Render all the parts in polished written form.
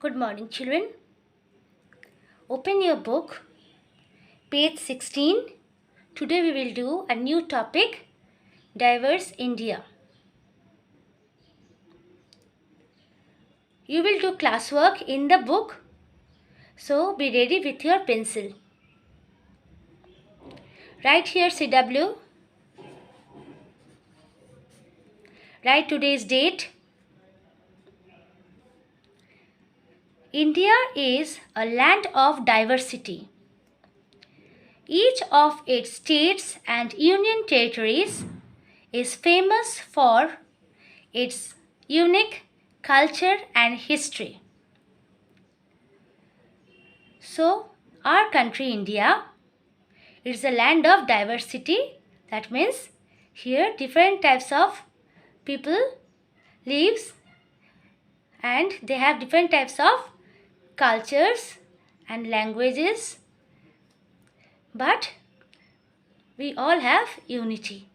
Good morning, children. Open your book, page 16. Today we will do a new topic, Diverse India. You will do classwork in the book, so be ready with your pencil. Write here CW. Write today's date. India is a land of diversity. Each of its states and union territories is famous for its unique culture and history. So, our country India is a land of diversity. That means here different types of people lives and they have different types of cultures and languages, but we all have unity.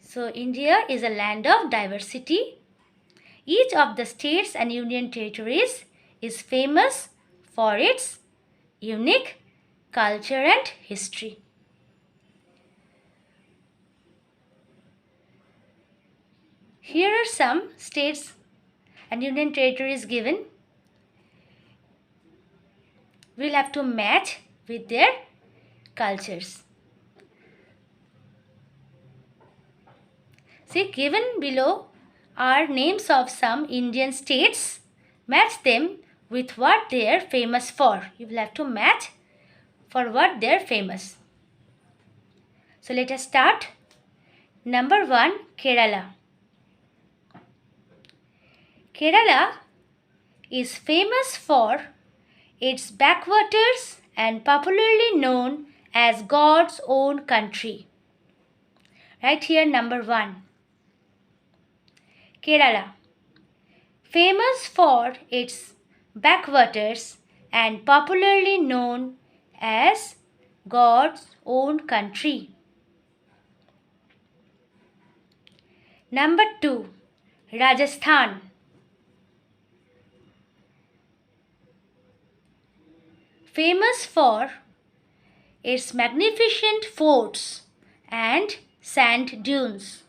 So India is a land of diversity. Each of the states and union territories is famous for its unique culture and history. Here are some states and union territories given. We'll have to match with their cultures. See, given below are names of some Indian states. Match them with what they are famous for. You will have to match for what they are famous. So let us start. Number 1, Kerala. Kerala is famous for its backwaters and popularly known as God's own country. Right here, number 1. Kerala. Famous for its backwaters and popularly known as God's own country. Number 2. Rajasthan. Famous for its magnificent forts and sand dunes.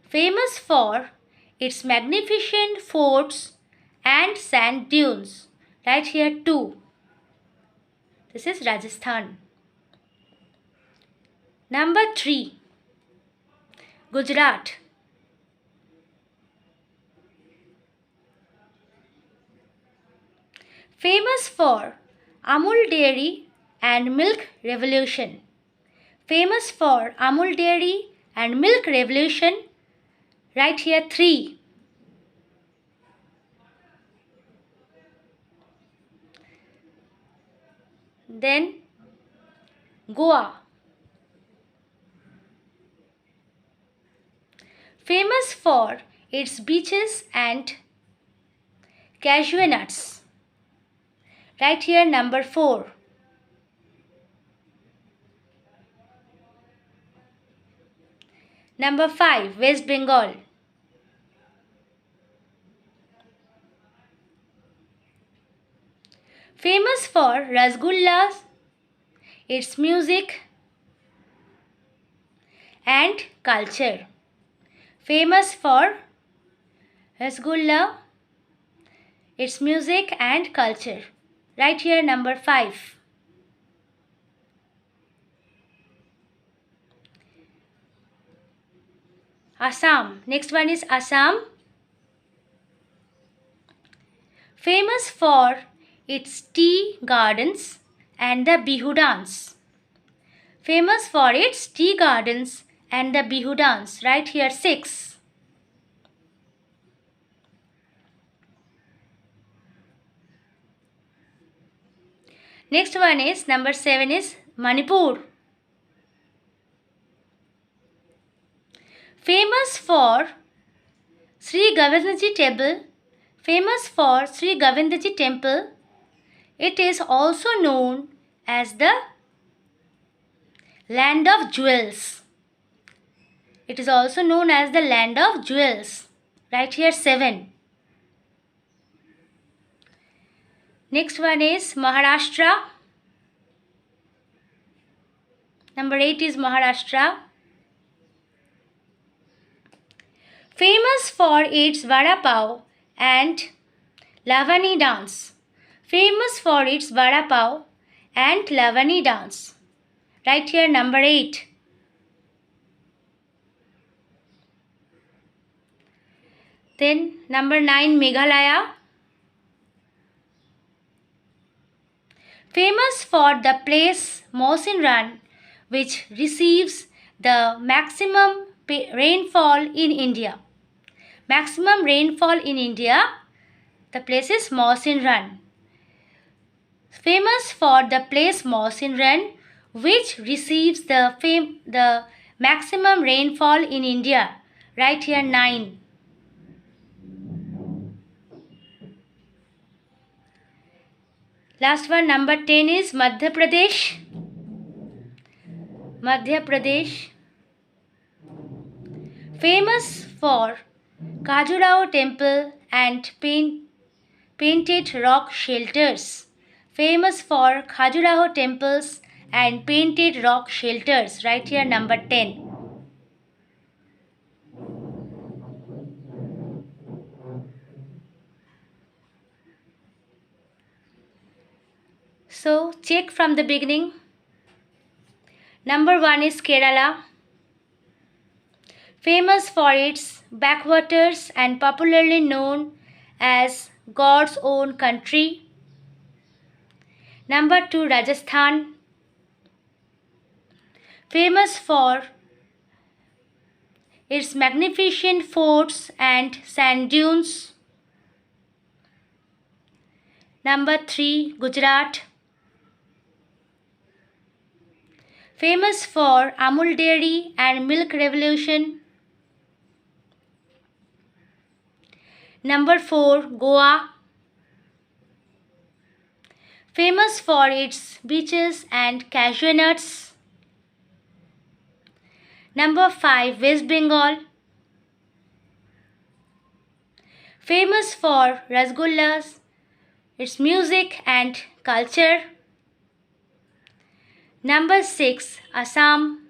Famous for its magnificent forts and sand dunes. Right here 2. This is Rajasthan. Number 3. Gujarat. Famous for Amul Dairy and Milk Revolution. Famous for Amul Dairy and Milk Revolution. Right here 3. Then Goa. Famous for its beaches and cashew nuts. Right here number 4. Number 5, West Bengal. Famous for rasgullas, its music and culture. Famous for rasgulla, its music and culture. Right here number 5. Assam. Next one is Assam. Famous for its tea gardens and the Bihu dance. Famous for its tea gardens and the Bihu dance. Right here 6. Next one is number 7 is Manipur. Famous for Sri Govindaji Temple. Famous for Sri Govindaji Temple. It is also known as the land of jewels. It is also known as the land of jewels. Right here 7. Next one is Maharashtra. Number 8 is Maharashtra. Famous for its vada pav and Lavani dance. Famous for its vada pav and Lavani dance. Right here, number 8. Then number 9, Meghalaya. Famous for the place Mawsynram, which receives the maximum rainfall in India. Maximum rainfall in India, the place is Mawsynram. Famous for the place Mawsynram, which receives the maximum rainfall in India. Right here, 9. Last one, number 10 is Madhya Pradesh. Madhya Pradesh. Famous for Khajuraho temple and painted rock shelters. Famous for Khajuraho temples and painted rock shelters. Right here, number 10. So, check from the beginning. Number 1 is Kerala. Famous for its backwaters and popularly known as God's own country. Number 2, Rajasthan. Famous for its magnificent forts and sand dunes. Number 3, Gujarat. Famous for Amul Dairy and Milk Revolution. Number 4, Goa. Famous for its beaches and cashew nuts. Number 5, West Bengal. Famous for rasgullas, its music and culture. Number 6, Assam.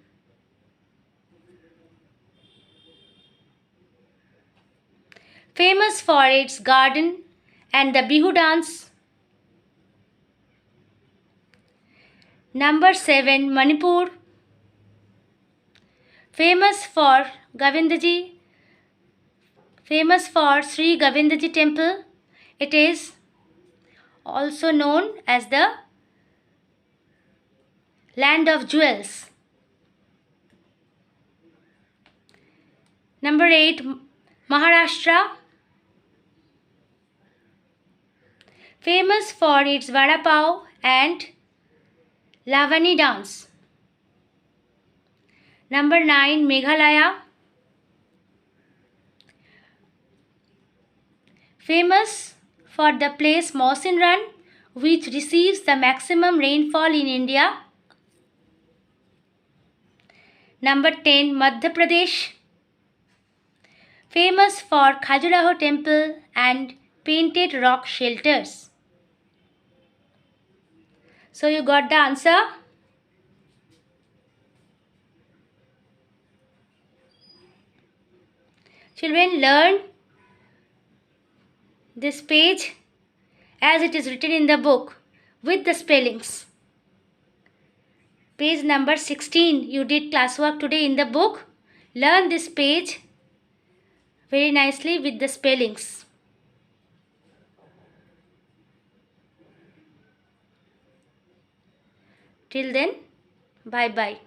Famous for its garden and the Bihu dance. Number 7, Manipur. Famous for Sri Govindaji temple. It is also known as the land of jewels. Number 8, Maharashtra. Famous for its vada pav and Lavani dance. Number 9, Meghalaya. Famous for the place Mawsynram, which receives the maximum rainfall in India. Number 10, Madhya Pradesh. Famous for Khajuraho temple and painted rock shelters. So you got the answer. Children, learn this page as it is written in the book with the spellings. Page number 16, you did classwork today in the book. Learn this page very nicely with the spellings. Till then, bye-bye.